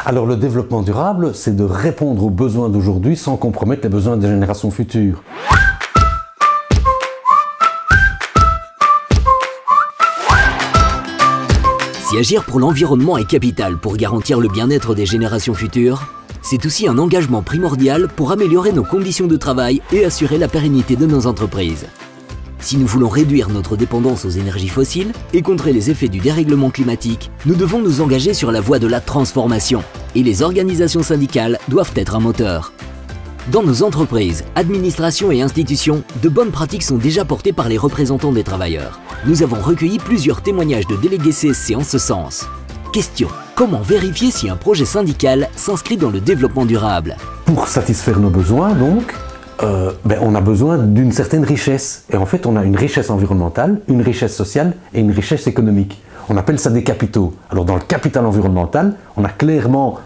Alors le développement durable, c'est de répondre aux besoins d'aujourd'hui sans compromettre les besoins des générations futures. Si agir pour l'environnement est capital pour garantir le bien-être des générations futures, c'est aussi un engagement primordial pour améliorer nos conditions de travail et assurer la pérennité de nos entreprises. Si nous voulons réduire notre dépendance aux énergies fossiles et contrer les effets du dérèglement climatique, nous devons nous engager sur la voie de la transformation. Et les organisations syndicales doivent être un moteur. Dans nos entreprises, administrations et institutions, de bonnes pratiques sont déjà portées par les représentants des travailleurs. Nous avons recueilli plusieurs témoignages de délégués CSC en ce sens. Question: comment vérifier si un projet syndical s'inscrit dans le développement durable? Pour satisfaire nos besoins, donc, on a besoin d'une certaine richesse. Et en fait, on a une richesse environnementale, une richesse sociale et une richesse économique. On appelle ça des capitaux. Alors dans le capital environnemental, on a clairement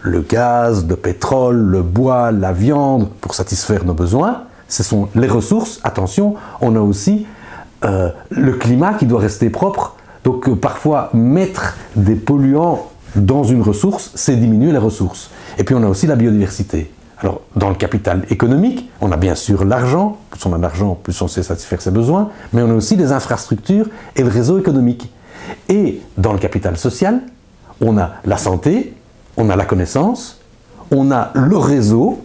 le gaz, le pétrole, le bois, la viande pour satisfaire nos besoins. Ce sont les ressources. Attention, on a aussi le climat qui doit rester propre. Donc parfois, mettre des polluants dans une ressource, c'est diminuer les ressources. Et puis on a aussi la biodiversité. Alors, dans le capital économique, on a bien sûr l'argent. Plus on a d'argent, plus on sait satisfaire ses besoins. Mais on a aussi les infrastructures et le réseau économique. Et dans le capital social, on a la santé, on a la connaissance, on a le réseau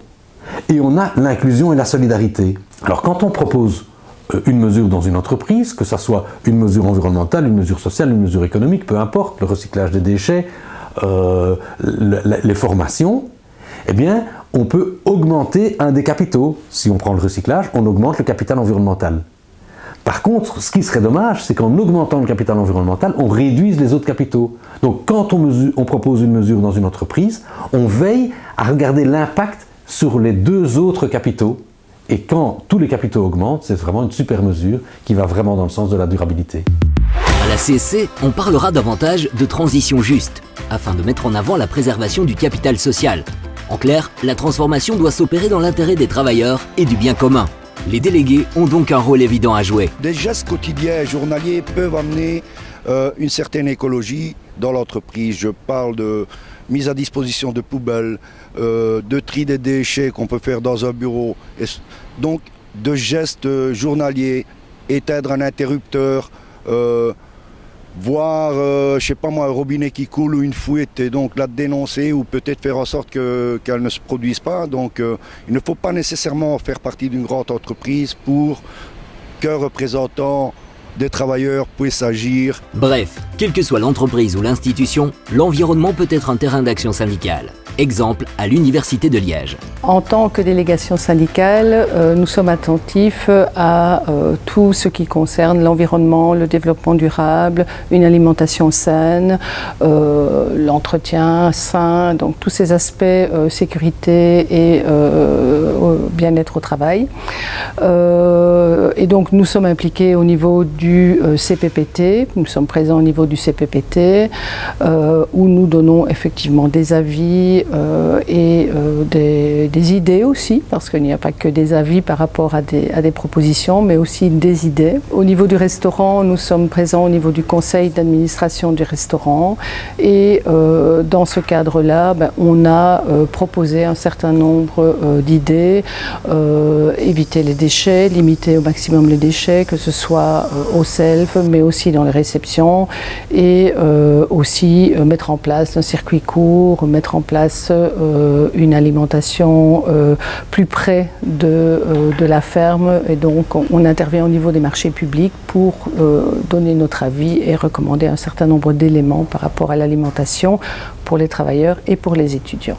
et on a l'inclusion et la solidarité. Alors, quand on propose une mesure dans une entreprise, que ce soit une mesure environnementale, une mesure sociale, une mesure économique, peu importe, le recyclage des déchets, les formations, eh bien, on peut augmenter un des capitaux. Si on prend le recyclage, on augmente le capital environnemental. Par contre, ce qui serait dommage, c'est qu'en augmentant le capital environnemental, on réduise les autres capitaux. Donc, quand on propose une mesure dans une entreprise, on veille à regarder l'impact sur les deux autres capitaux. Et quand tous les capitaux augmentent, c'est vraiment une super mesure qui va vraiment dans le sens de la durabilité. À la CSC, on parlera davantage de transition juste, afin de mettre en avant la préservation du capital social. En clair, la transformation doit s'opérer dans l'intérêt des travailleurs et du bien commun. Les délégués ont donc un rôle évident à jouer. Des gestes quotidiens journaliers peuvent amener une certaine écologie dans l'entreprise. Je parle de mise à disposition de poubelles, de tri des déchets qu'on peut faire dans un bureau. Et donc, de gestes journaliers, éteindre un interrupteur, voir, je sais pas moi, un robinet qui coule ou une fuite et donc la dénoncer ou peut-être faire en sorte qu'elle ne se produise pas. Donc il ne faut pas nécessairement faire partie d'une grande entreprise pour qu'un représentant des travailleurs puisse agir. Bref, quelle que soit l'entreprise ou l'institution, l'environnement peut être un terrain d'action syndicale. Exemple, à l'Université de Liège. En tant que délégation syndicale, nous sommes attentifs à tout ce qui concerne l'environnement, le développement durable, une alimentation saine, l'entretien sain, donc tous ces aspects sécurité et bien-être au travail. Et donc nous sommes impliqués au niveau du CPPT, nous sommes présents au niveau du CPPT, où nous donnons effectivement des avis et des idées aussi, parce qu'il n'y a pas que des avis par rapport à des propositions, mais aussi des idées. Au niveau du restaurant, nous sommes présents au niveau du conseil d'administration du restaurant et dans ce cadre-là, on a proposé un certain nombre d'idées, éviter les déchets, limiter au maximum les déchets, que ce soit au self, mais aussi dans les réceptions, et aussi mettre en place un circuit court, mettre en place une alimentation plus près de la ferme, et donc on intervient au niveau des marchés publics pour donner notre avis et recommander un certain nombre d'éléments par rapport à l'alimentation pour les travailleurs et pour les étudiants.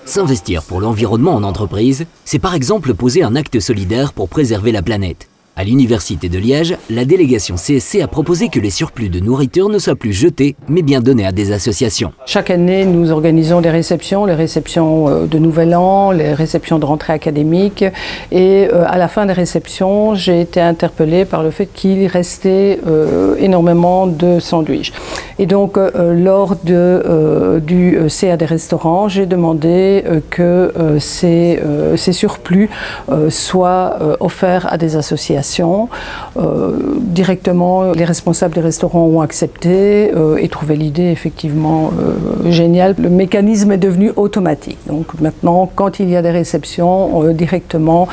S'investir pour l'environnement en entreprise, c'est par exemple poser un acte solidaire pour préserver la planète. À l'Université de Liège, la délégation CSC a proposé que les surplus de nourriture ne soient plus jetés, mais bien donnés à des associations. Chaque année, nous organisons des réceptions, les réceptions de Nouvel An, les réceptions de rentrée académique. Et à la fin des réceptions, j'ai été interpellée par le fait qu'il restait énormément de sandwichs. Et donc, lors du CA des restaurants, j'ai demandé que ces surplus soient offerts à des associations. l'alimentation. Directement, les responsables des restaurants ont accepté et trouvé l'idée effectivement géniale. Le mécanisme est devenu automatique. Donc maintenant, quand il y a des réceptions, directement,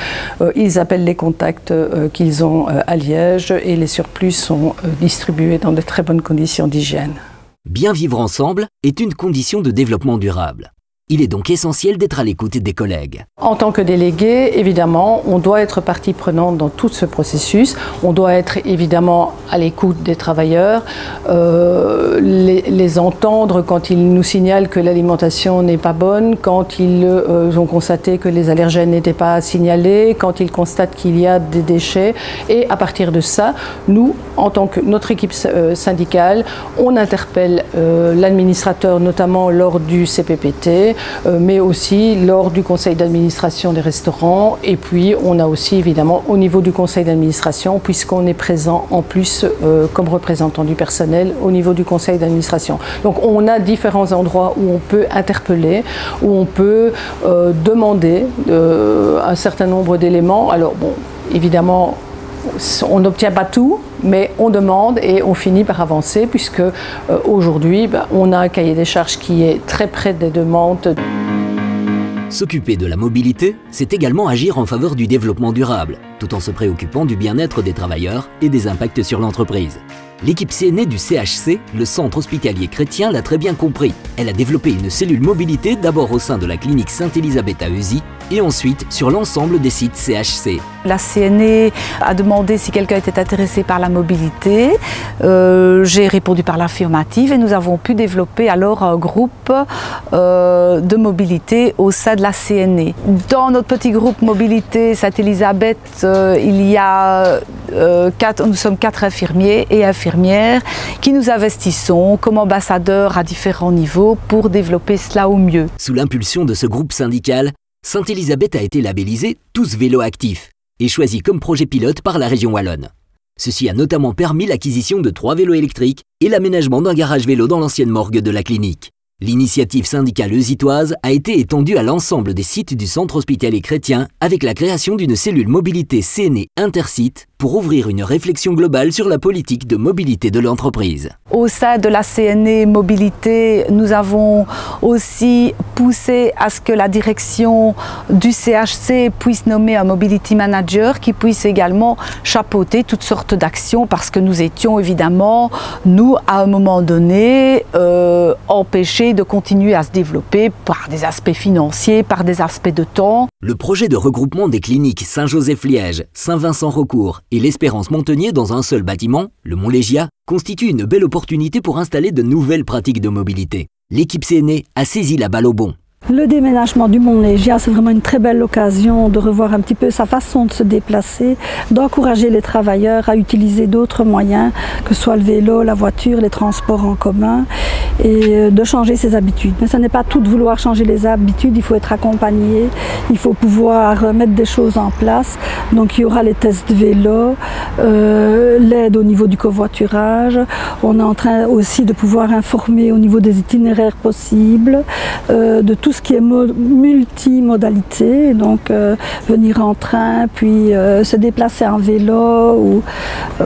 ils appellent les contacts qu'ils ont à Liège et les surplus sont distribués dans de très bonnes conditions d'hygiène. Bien vivre ensemble est une condition de développement durable. Il est donc essentiel d'être à l'écoute des collègues. En tant que délégué, évidemment, on doit être partie prenante dans tout ce processus. On doit être évidemment à l'écoute des travailleurs, les entendre quand ils nous signalent que l'alimentation n'est pas bonne, quand ils ont constaté que les allergènes n'étaient pas signalés, quand ils constatent qu'il y a des déchets. Et à partir de ça, nous, en tant que notre équipe syndicale, on interpelle l'administrateur, notamment lors du CPPT, mais aussi lors du conseil d'administration des restaurants. Et puis on a aussi évidemment au niveau du conseil d'administration, puisqu'on est présent en plus comme représentant du personnel au niveau du conseil d'administration. Donc on a différents endroits où on peut interpeller, où on peut demander un certain nombre d'éléments. Alors bon, évidemment, on n'obtient pas tout, mais on demande et on finit par avancer puisque aujourd'hui, on a un cahier des charges qui est très près des demandes. S'occuper de la mobilité, c'est également agir en faveur du développement durable, tout en se préoccupant du bien-être des travailleurs et des impacts sur l'entreprise. L'équipe CNE du CHC, le centre hospitalier chrétien, l'a très bien compris. Elle a développé une cellule mobilité d'abord au sein de la clinique Sainte-Élisabeth à Heusies et ensuite sur l'ensemble des sites CHC. La CNE a demandé si quelqu'un était intéressé par la mobilité. J'ai répondu par l'affirmative et nous avons pu développer alors un groupe de mobilité au sein de la CNE. Dans notre petit groupe mobilité Sainte-Élisabeth, nous sommes 4 infirmiers et infirmières qui nous investissons comme ambassadeurs à différents niveaux pour développer cela au mieux. Sous l'impulsion de ce groupe syndical, Sainte-Élisabeth a été labellisée Tous Vélos Actifs et choisie comme projet pilote par la région wallonne. Ceci a notamment permis l'acquisition de 3 vélos électriques et l'aménagement d'un garage vélo dans l'ancienne morgue de la clinique. L'initiative syndicale eusitoise a été étendue à l'ensemble des sites du centre hospitalier chrétien avec la création d'une cellule mobilité CNE Intersites pour ouvrir une réflexion globale sur la politique de mobilité de l'entreprise. Au sein de la CNE Mobilité, nous avons aussi poussé à ce que la direction du CHC puisse nommer un Mobility Manager qui puisse également chapeauter toutes sortes d'actions parce que nous étions évidemment, nous, à un moment donné, empêchés de continuer à se développer par des aspects financiers, par des aspects de temps. Le projet de regroupement des cliniques Saint-Joseph-Liège, Saint-Vincent-Recourt et l'Espérance-Montenier dans un seul bâtiment, le Mont-Légia, constitue une belle opportunité pour installer de nouvelles pratiques de mobilité. L'équipe CNE a saisi la balle au bond. Le déménagement du Mont-Légia, c'est vraiment une très belle occasion de revoir un petit peu sa façon de se déplacer, d'encourager les travailleurs à utiliser d'autres moyens, que ce soit le vélo, la voiture, les transports en commun, et de changer ses habitudes. Mais ce n'est pas tout de vouloir changer les habitudes, il faut être accompagné, il faut pouvoir mettre des choses en place. Donc il y aura les tests de vélo, l'aide au niveau du covoiturage, on est en train aussi de pouvoir informer au niveau des itinéraires possibles, de tout ce qui est multimodalité, donc venir en train, puis se déplacer en vélo,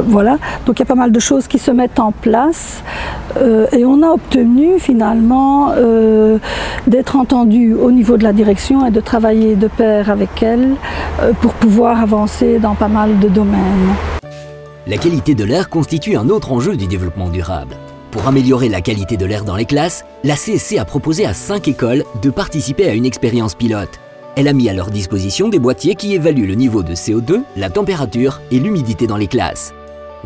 voilà. Donc il y a pas mal de choses qui se mettent en place et on a obtenu finalement d'être entendu au niveau de la direction et de travailler de pair avec elle pour pouvoir avancer dans pas mal de domaines. La qualité de l'air constitue un autre enjeu du développement durable. Pour améliorer la qualité de l'air dans les classes, la CSC a proposé à 5 écoles de participer à une expérience pilote. Elle a mis à leur disposition des boîtiers qui évaluent le niveau de CO2, la température et l'humidité dans les classes.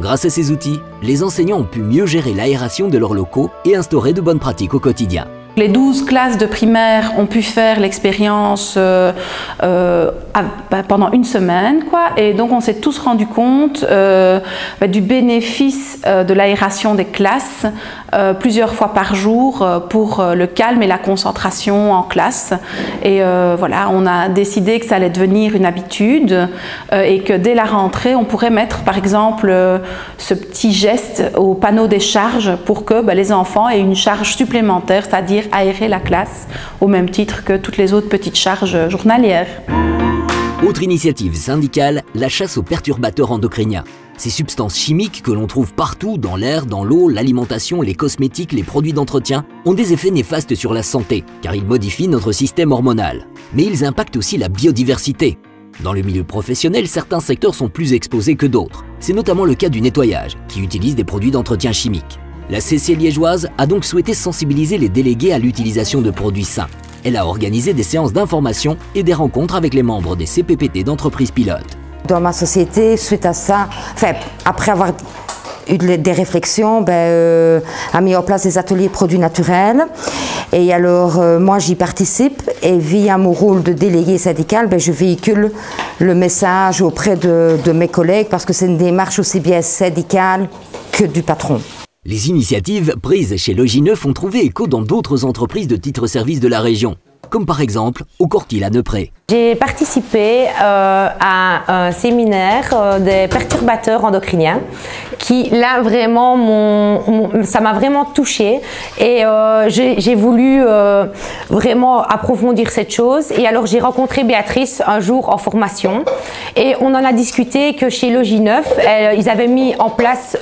Grâce à ces outils, les enseignants ont pu mieux gérer l'aération de leurs locaux et instaurer de bonnes pratiques au quotidien. Les 12 classes de primaire ont pu faire l'expérience pendant une semaine, et donc on s'est tous rendu compte du bénéfice de l'aération des classes plusieurs fois par jour pour le calme et la concentration en classe. Et voilà, on a décidé que ça allait devenir une habitude et que dès la rentrée, on pourrait mettre par exemple ce petit geste au panneau des charges pour que les enfants aient une charge supplémentaire, c'est-à-dire aérer la classe au même titre que toutes les autres petites charges journalières. Autre initiative syndicale, la chasse aux perturbateurs endocriniens. Ces substances chimiques que l'on trouve partout dans l'air, dans l'eau, l'alimentation, les cosmétiques, les produits d'entretien ont des effets néfastes sur la santé car ils modifient notre système hormonal. Mais ils impactent aussi la biodiversité. Dans le milieu professionnel, certains secteurs sont plus exposés que d'autres. C'est notamment le cas du nettoyage, qui utilise des produits d'entretien chimiques. La CC liégeoise a donc souhaité sensibiliser les délégués à l'utilisation de produits sains. Elle a organisé des séances d'information et des rencontres avec les membres des CPPT d'entreprises pilotes. Dans ma société, suite à ça, après avoir eu des réflexions, a mis en place des ateliers produits naturels. Et alors, moi, j'y participe et via mon rôle de délégué syndical, je véhicule le message auprès de mes collègues parce que c'est une démarche aussi bien syndicale que du patron. Les initiatives prises chez Logineuf ont trouvé écho dans d'autres entreprises de titre-service de la région, comme par exemple au Cortil à Neupré. J'ai participé à un séminaire des perturbateurs endocriniens qui, là, vraiment, ça m'a vraiment touchée et j'ai voulu vraiment approfondir cette chose. Et alors, j'ai rencontré Béatrice un jour en formation et on en a discuté que chez Logineuf, ils avaient mis en place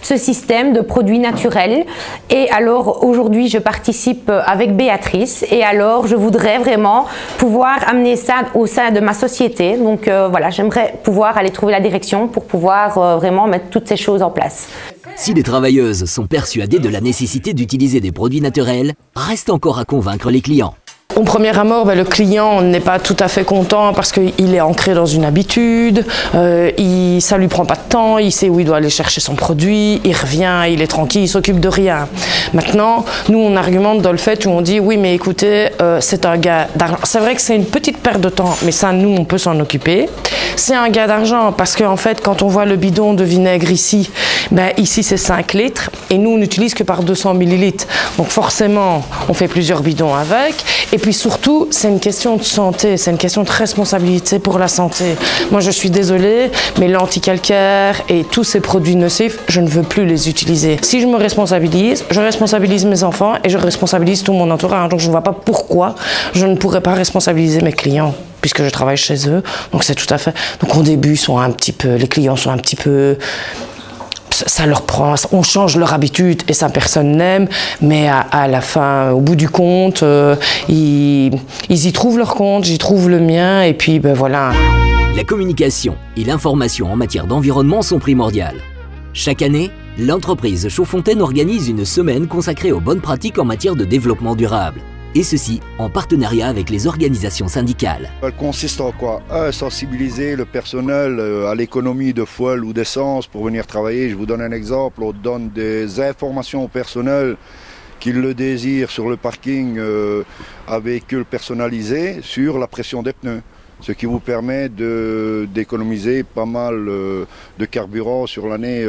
ce système de produits naturels. Et alors, aujourd'hui, je participe avec Béatrice et alors, je voudrais vraiment pouvoir amener ça au sein de ma société. Donc voilà, j'aimerais pouvoir aller trouver la direction pour pouvoir vraiment mettre toutes ces choses en place. Si les travailleuses sont persuadées de la nécessité d'utiliser des produits naturels, reste encore à convaincre les clients. Au premier abord, le client n'est pas tout à fait content parce qu'il est ancré dans une habitude, ça lui prend pas de temps, il sait où il doit aller chercher son produit, il revient, il est tranquille, il s'occupe de rien. Maintenant, nous on argumente dans le fait où on dit oui mais écoutez, c'est un gain d'argent. C'est vrai que c'est une petite perte de temps, mais ça nous on peut s'en occuper. C'est un gain d'argent parce qu'en fait quand on voit le bidon de vinaigre ici, ici c'est 5 litres et nous on n'utilise que par 200 millilitres. Donc forcément on fait plusieurs bidons avec. Et puis surtout, c'est une question de santé, c'est une question de responsabilité pour la santé. Moi, je suis désolée, mais l'anticalcaire et tous ces produits nocifs, je ne veux plus les utiliser. Si je me responsabilise, je responsabilise mes enfants et je responsabilise tout mon entourage. Donc, je ne vois pas pourquoi je ne pourrais pas responsabiliser mes clients, puisque je travaille chez eux. Donc, c'est tout à fait... Donc, au début, les clients sont un petit peu... Ça leur prend, on change leur habitude et ça personne n'aime, mais à la fin, au bout du compte, ils y trouvent leur compte, j'y trouve le mien et puis voilà. La communication et l'information en matière d'environnement sont primordiales. Chaque année, l'entreprise Chaudfontaine organise une semaine consacrée aux bonnes pratiques en matière de développement durable. Et ceci en partenariat avec les organisations syndicales. Elle consiste en quoi? Sensibiliser le personnel à l'économie de fuel ou d'essence pour venir travailler. Je vous donne un exemple, on donne des informations au personnel qui le désire sur le parking à véhicule personnalisé sur la pression des pneus. Ce qui vous permet d'économiser pas mal de carburant sur l'année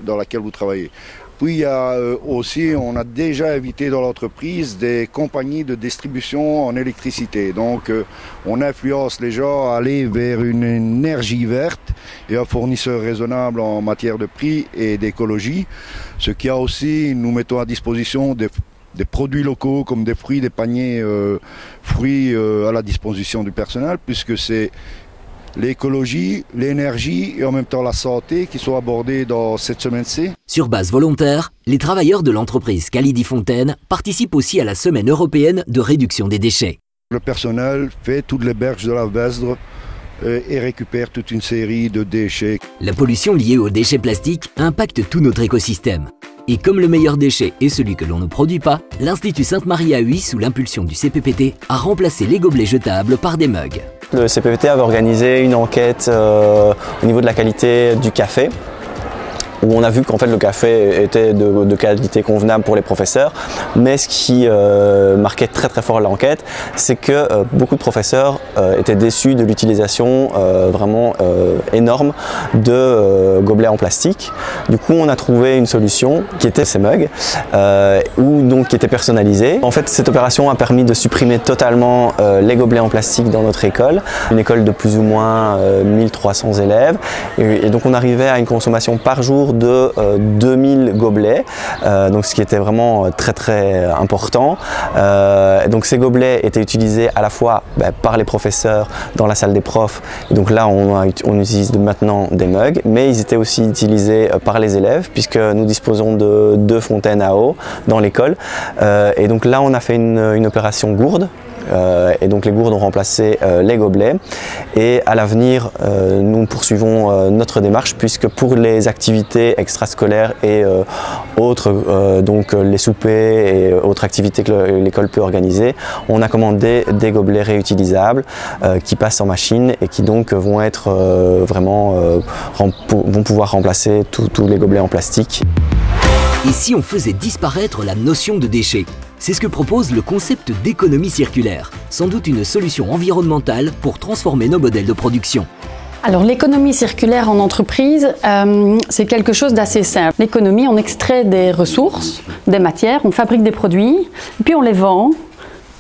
dans laquelle vous travaillez. Puis il y a aussi, on a déjà invité dans l'entreprise des compagnies de distribution en électricité. Donc on influence les gens à aller vers une énergie verte et un fournisseur raisonnable en matière de prix et d'écologie. Ce qui a aussi, nous mettons à disposition des produits locaux comme des fruits, des paniers fruits à la disposition du personnel, puisque c'est l'écologie, l'énergie et en même temps la santé qui sont abordés dans cette semaine-ci. Sur base volontaire, les travailleurs de l'entreprise Calidi Fontaine participent aussi à la semaine européenne de réduction des déchets. Le personnel fait toutes les berges de la Vesdre et récupère toute une série de déchets. La pollution liée aux déchets plastiques impacte tout notre écosystème. Et comme le meilleur déchet est celui que l'on ne produit pas, l'Institut Sainte-Marie à Huy, sous l'impulsion du CPPT, a remplacé les gobelets jetables par des mugs. Le CPPT avait organisé une enquête au niveau de la qualité du café, où on a vu qu'en fait le café était de qualité convenable pour les professeurs, mais ce qui marquait très fort l'enquête, c'est que beaucoup de professeurs étaient déçus de l'utilisation vraiment énorme de gobelets en plastique. Du coup, on a trouvé une solution qui était ces mugs, qui étaient personnalisés. En fait, cette opération a permis de supprimer totalement les gobelets en plastique dans notre école, une école de plus ou moins 1300 élèves, et donc on arrivait à une consommation par jour de 2000 gobelets, donc ce qui était vraiment très important. Donc ces gobelets étaient utilisés à la fois par les professeurs dans la salle des profs, et donc là on utilise maintenant des mugs, mais ils étaient aussi utilisés par les élèves puisque nous disposons de 2 fontaines à eau dans l'école, et donc là on a fait une opération gourde. Et donc les gourdes ont remplacé les gobelets, et à l'avenir nous poursuivons notre démarche, puisque pour les activités extrascolaires et autres, donc les soupers et autres activités que l'école peut organiser, on a commandé des gobelets réutilisables qui passent en machine et qui donc vont être vont pouvoir remplacer tous les gobelets en plastique. Et si on faisait disparaître la notion de déchets? C'est ce que propose le concept d'économie circulaire, sans doute une solution environnementale pour transformer nos modèles de production. Alors l'économie circulaire en entreprise, c'est quelque chose d'assez simple. L'économie, on extrait des ressources, des matières, on fabrique des produits, puis on les vend,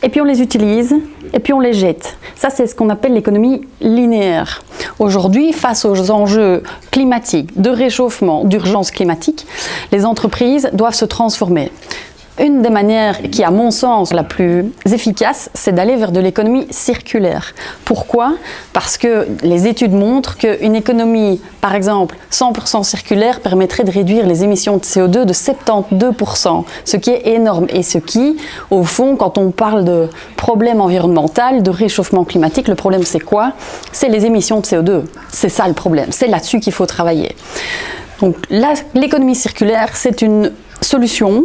et puis on les utilise, et puis on les jette. Ça, c'est ce qu'on appelle l'économie linéaire. Aujourd'hui, face aux enjeux climatiques, de réchauffement, d'urgence climatique, les entreprises doivent se transformer. Une des manières qui, à mon sens, la plus efficace, c'est d'aller vers de l'économie circulaire. Pourquoi? Parce que les études montrent qu'une économie, par exemple, 100% circulaire permettrait de réduire les émissions de CO2 de 72%, ce qui est énorme. Et ce qui, au fond, quand on parle de problème environnemental, de réchauffement climatique, le problème c'est quoi? C'est les émissions de CO2. C'est ça le problème. C'est là-dessus qu'il faut travailler. Donc là, l'économie circulaire, c'est une solution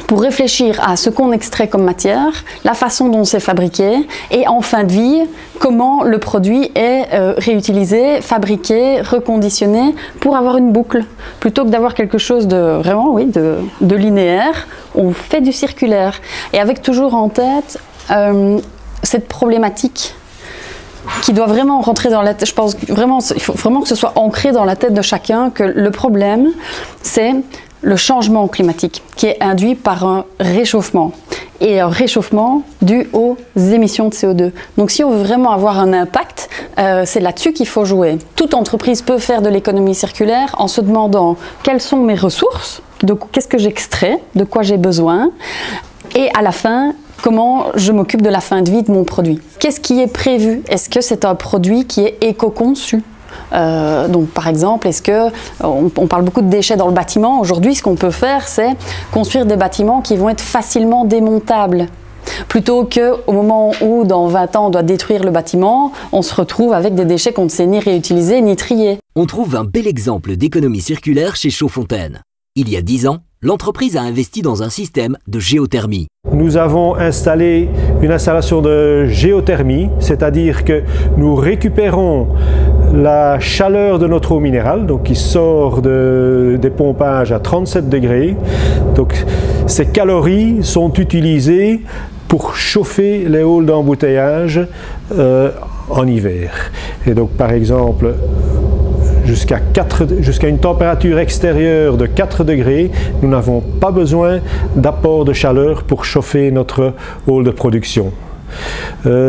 pour réfléchir à ce qu'on extrait comme matière, la façon dont c'est fabriqué, et en fin de vie, comment le produit est réutilisé, fabriqué, reconditionné, pour avoir une boucle. Plutôt que d'avoir quelque chose de vraiment, oui, de linéaire, on fait du circulaire. Et avec toujours en tête cette problématique qui doit vraiment rentrer dans la tête. Je pense vraiment, il faut vraiment que ce soit ancré dans la tête de chacun, que le problème, c'est le changement climatique qui est induit par un réchauffement, et un réchauffement dû aux émissions de CO2. Donc si on veut vraiment avoir un impact, c'est là-dessus qu'il faut jouer. Toute entreprise peut faire de l'économie circulaire en se demandant quelles sont mes ressources, qu'est-ce que j'extrais, de quoi j'ai besoin, et à la fin, comment je m'occupe de la fin de vie de mon produit. Qu'est-ce qui est prévu? Est-ce que c'est un produit qui est éco-conçu? Donc par exemple, on parle beaucoup de déchets dans le bâtiment. Aujourd'hui, ce qu'on peut faire, c'est construire des bâtiments qui vont être facilement démontables. Plutôt qu'au moment où, dans 20 ans, on doit détruire le bâtiment, on se retrouve avec des déchets qu'on ne sait ni réutiliser ni trier. On trouve un bel exemple d'économie circulaire chez Chaudfontaine. Il y a 10 ans, l'entreprise a investi dans un système de géothermie. Nous avons installé une installation de géothermie, c'est-à-dire que nous récupérons la chaleur de notre eau minérale, donc qui sort des pompages à 37 degrés. Donc ces calories sont utilisées pour chauffer les halls d'embouteillage en hiver. Et donc par exemple, jusqu'à une température extérieure de 4 degrés, nous n'avons pas besoin d'apport de chaleur pour chauffer notre hall de production.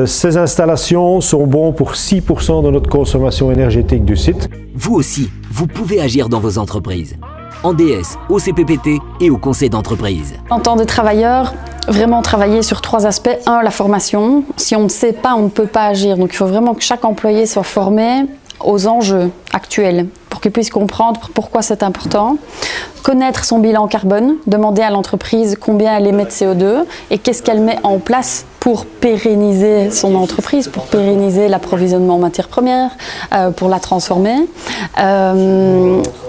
Ces installations sont bonnes pour 6% de notre consommation énergétique du site. Vous aussi, vous pouvez agir dans vos entreprises. En DS, au CPPT et au conseil d'entreprise. En tant que travailleur, vraiment travailler sur 3 aspects. 1, la formation. Si on ne sait pas, on ne peut pas agir. Donc il faut vraiment que chaque employé soit formé aux enjeux actuels pour qu'il puisse comprendre pourquoi c'est important. Connaître son bilan carbone, demander à l'entreprise combien elle émet de CO2 et qu'est-ce qu'elle met en place pour pérenniser son entreprise, pour pérenniser l'approvisionnement en matières premières, pour la transformer.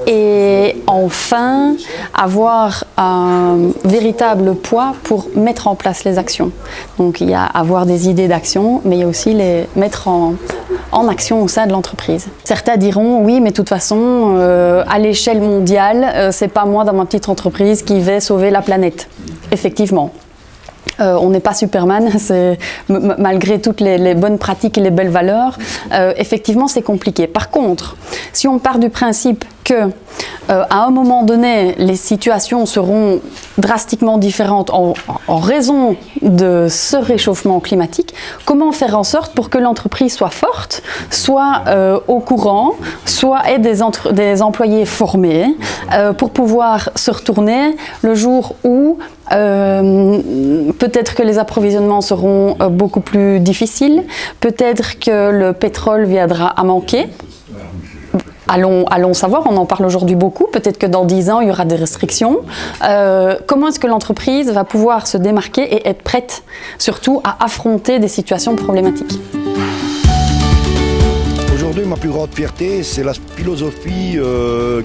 Et enfin, avoir un véritable poids pour mettre en place les actions. Donc il y a avoir des idées d'action, mais il y a aussi les mettre en action au sein de l'entreprise. Certains diront, oui, mais de toute façon, à l'échelle mondiale, c'est pas moi dans ma petite entreprise qui vais sauver la planète. Effectivement. On n'est pas Superman, malgré toutes les bonnes pratiques et les belles valeurs, effectivement c'est compliqué. Par contre, si on part du principe que à un moment donné, les situations seront drastiquement différentes en raison de ce réchauffement climatique, comment faire en sorte pour que l'entreprise soit forte, soit au courant, soit ait des employés formés pour pouvoir se retourner le jour où peut-être que les approvisionnements seront beaucoup plus difficiles, peut-être que le pétrole viendra à manquer. Allons savoir, on en parle aujourd'hui beaucoup, peut-être que dans 10 ans il y aura des restrictions. Comment est-ce que l'entreprise va pouvoir se démarquer et être prête surtout à affronter des situations problématiques? Aujourd'hui, ma plus grande fierté, c'est la philosophie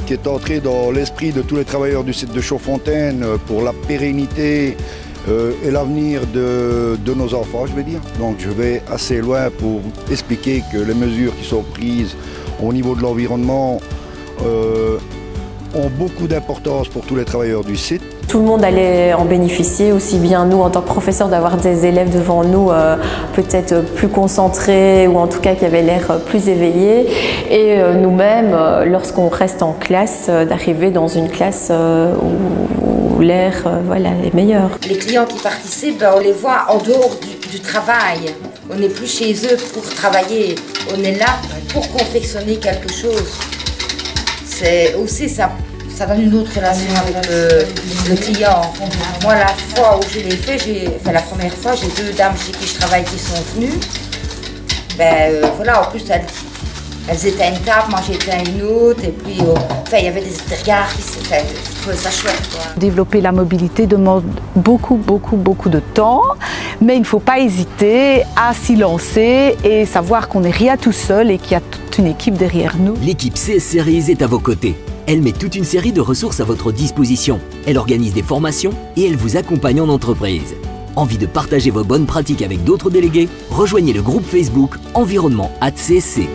qui est entrée dans l'esprit de tous les travailleurs du site de Chaudfontaine pour la pérennité et l'avenir de nos enfants, je vais dire. Donc je vais assez loin pour expliquer que les mesures qui sont prises au niveau de l'environnement ont beaucoup d'importance pour tous les travailleurs du site. Tout le monde allait en bénéficier, aussi bien nous en tant que professeurs d'avoir des élèves devant nous peut-être plus concentrés ou en tout cas qui avaient l'air plus éveillés, et nous-mêmes lorsqu'on reste en classe d'arriver dans une classe où l'air voilà, est meilleur. Les clients qui participent, on les voit en dehors du travail. On n'est plus chez eux pour travailler, on est là pour confectionner quelque chose. C'est aussi ça donne une autre relation avec le client. Moi, la fois où je l'ai fait, la première fois, j'ai 2 dames chez qui je travaille qui sont venues. Voilà, en plus, elles étaient à une table, moi j'étais à une autre, et puis il y avait des regards qui je trouvais ça chouette, quoi. Développer la mobilité demande beaucoup de temps, mais il ne faut pas hésiter à s'y lancer et savoir qu'on n'est rien tout seul et qu'il y a toute une équipe derrière nous. L'équipe CS Series est à vos côtés. Elle met toute une série de ressources à votre disposition. Elle organise des formations et elle vous accompagne en entreprise. Envie de partager vos bonnes pratiques avec d'autres délégués? Rejoignez le groupe Facebook Environnement @CSC.